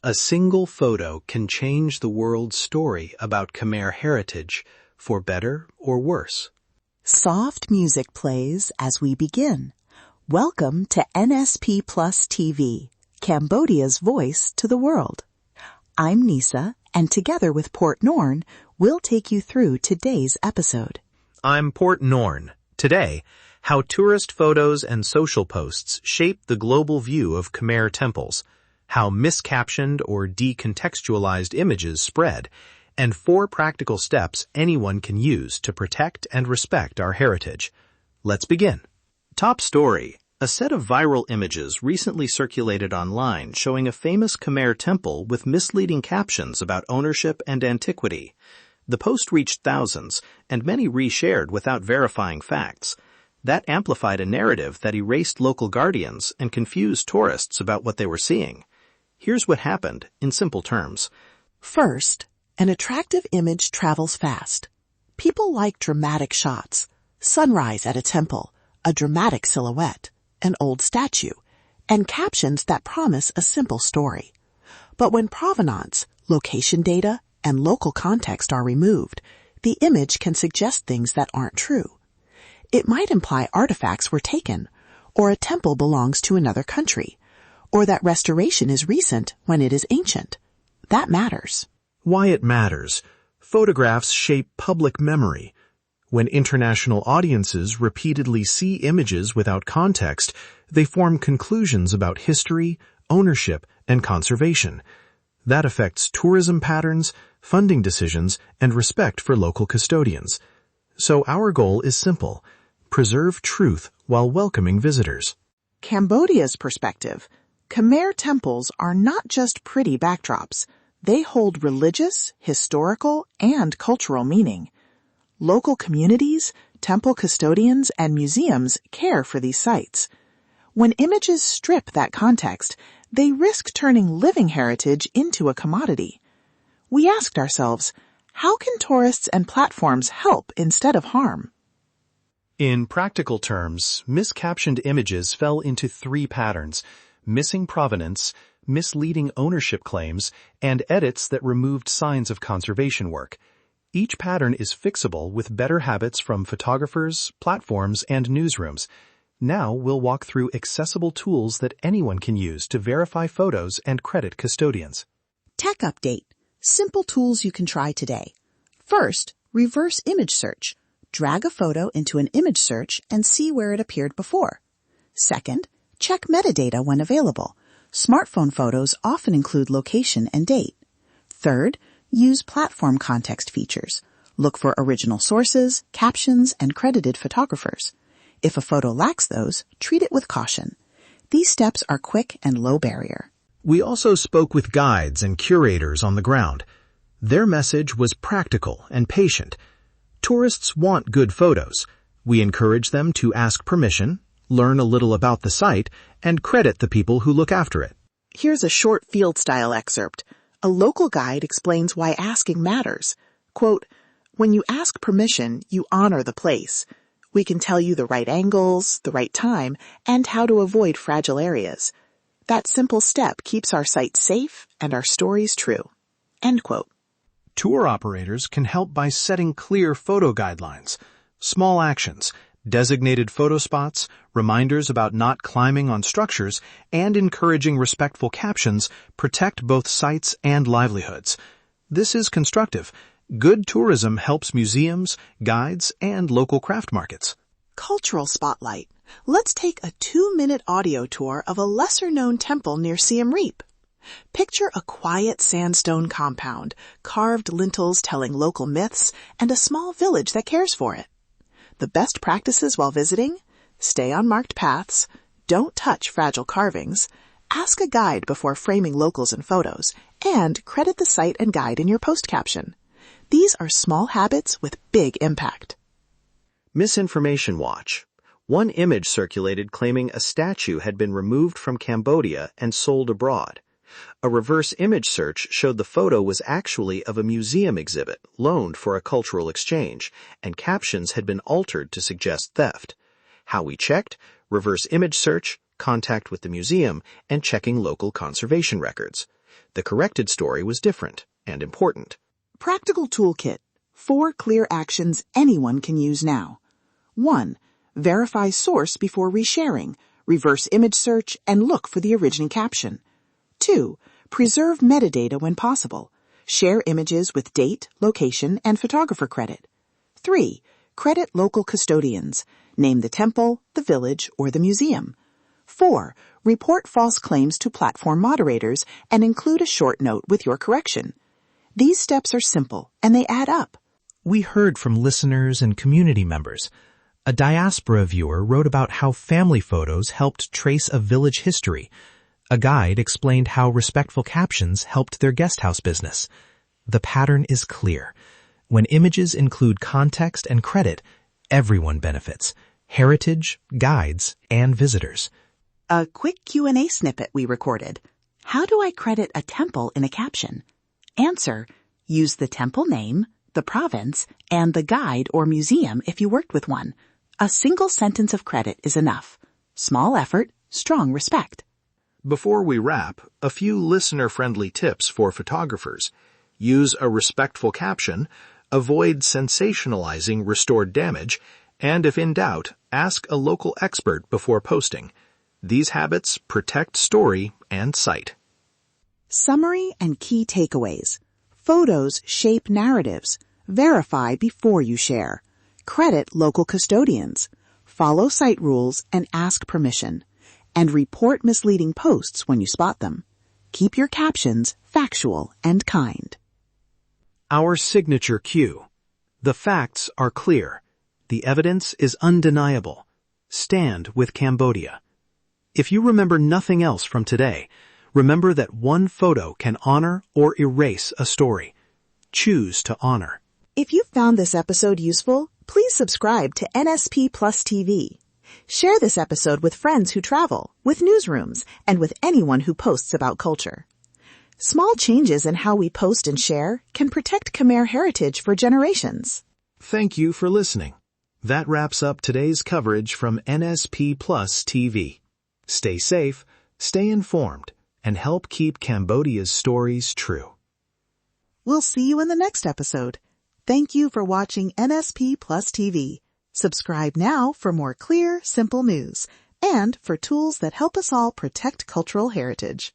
A single photo can change the world's story about Khmer heritage, for better or worse. Soft music plays as we begin. Welcome to NSP Plus TV, Cambodia's voice to the world. I'm Nisa, and together with Port Norn, we'll take you through today's episode. I'm Port Norn. Today, how tourist photos and social posts shape the global view of Khmer temples, how miscaptioned or decontextualized images spread, and 4 practical steps anyone can use to protect and respect our heritage. Let's begin. Top story. A set of viral images recently circulated online showing a famous Khmer temple with misleading captions about ownership and antiquity. The post reached thousands, and many reshared without verifying facts. That amplified a narrative that erased local guardians and confused tourists about what they were seeing. Here's what happened in simple terms. First, an attractive image travels fast. People like dramatic shots, sunrise at a temple, a dramatic silhouette, an old statue, and captions that promise a simple story. But when provenance, location data, and local context are removed, the image can suggest things that aren't true. It might imply artifacts were taken, or a temple belongs to another country, or that restoration is recent when it is ancient. That matters. Why it matters. Photographs shape public memory. When international audiences repeatedly see images without context, they form conclusions about history, ownership, and conservation. That affects tourism patterns, funding decisions, and respect for local custodians. So our goal is simple: preserve truth while welcoming visitors. Cambodia's perspective. Khmer temples are not just pretty backdrops. They hold religious, historical, and cultural meaning. Local communities, temple custodians, and museums care for these sites. When images strip that context, they risk turning living heritage into a commodity. We asked ourselves, how can tourists and platforms help instead of harm? In practical terms, miscaptioned images fell into 3 patterns: missing provenance, misleading ownership claims, and edits that removed signs of conservation work. Each pattern is fixable with better habits from photographers, platforms, and newsrooms. Now we'll walk through accessible tools that anyone can use to verify photos and credit custodians. Tech update. Simple tools you can try today. First, reverse image search. Drag a photo into an image search and see where it appeared before. Second, check metadata when available. Smartphone photos often include location and date. Third, use platform context features. Look for original sources, captions, and credited photographers. If a photo lacks those, treat it with caution. These steps are quick and low barrier. We also spoke with guides and curators on the ground. Their message was practical and patient. Tourists want good photos. We encourage them to ask permission, learn a little about the site, and credit the people who look after it. Here's a short field-style excerpt. A local guide explains why asking matters. Quote, "When you ask permission, you honor the place. We can tell you the right angles, the right time, and how to avoid fragile areas. That simple step keeps our site safe and our stories true." End quote. Tour operators can help by setting clear photo guidelines. Small actions, designated photo spots, reminders about not climbing on structures, and encouraging respectful captions protect both sites and livelihoods. This is constructive. Good tourism helps museums, guides, and local craft markets. Cultural spotlight. Let's take a 2-minute audio tour of a lesser-known temple near Siem Reap. Picture a quiet sandstone compound, carved lintels telling local myths, and a small village that cares for it. The best practices while visiting? Stay on marked paths, don't touch fragile carvings, ask a guide before framing locals in photos, and credit the site and guide in your post caption. These are small habits with big impact. Misinformation watch. One image circulated claiming a statue had been removed from Cambodia and sold abroad. A reverse image search showed the photo was actually of a museum exhibit loaned for a cultural exchange, and captions had been altered to suggest theft. How we checked: reverse image search, contact with the museum, and checking local conservation records. The corrected story was different and important. Practical Toolkit. 4 clear actions anyone can use now. 1. Verify source before resharing. Reverse image search and look for the origin caption. 2. Preserve metadata when possible. Share images with date, location, and photographer credit. 3. Credit local custodians. Name the temple, the village, or the museum. 4. Report false claims to platform moderators and include a short note with your correction. These steps are simple, and they add up. We heard from listeners and community members. A diaspora viewer wrote about how family photos helped trace a village history. A guide explained how respectful captions helped their guesthouse business. The pattern is clear. When images include context and credit, everyone benefits. Heritage, guides, and visitors. A quick Q&A snippet we recorded. How do I credit a temple in a caption? Answer: use the temple name, the province, and the guide or museum if you worked with one. A single sentence of credit is enough. Small effort, strong respect. Before we wrap, a few listener-friendly tips for photographers. Use a respectful caption, avoid sensationalizing restored damage, and if in doubt, ask a local expert before posting. These habits protect story and site. Summary and key takeaways. Photos shape narratives. Verify before you share. Credit local custodians. Follow site rules and ask permission. And report misleading posts when you spot them. Keep your captions factual and kind. Our signature cue. The facts are clear. The evidence is undeniable. Stand with Cambodia. If you remember nothing else from today, remember that one photo can honor or erase a story. Choose to honor. If you found this episode useful, please subscribe to NSP Plus TV. Share this episode with friends who travel, with newsrooms, and with anyone who posts about culture. Small changes in how we post and share can protect Khmer heritage for generations. Thank you for listening. That wraps up today's coverage from NSP Plus TV. Stay safe, stay informed, and help keep Cambodia's stories true. We'll see you in the next episode. Thank you for watching NSP Plus TV. Subscribe now for more clear, simple news and for tools that help us all protect cultural heritage.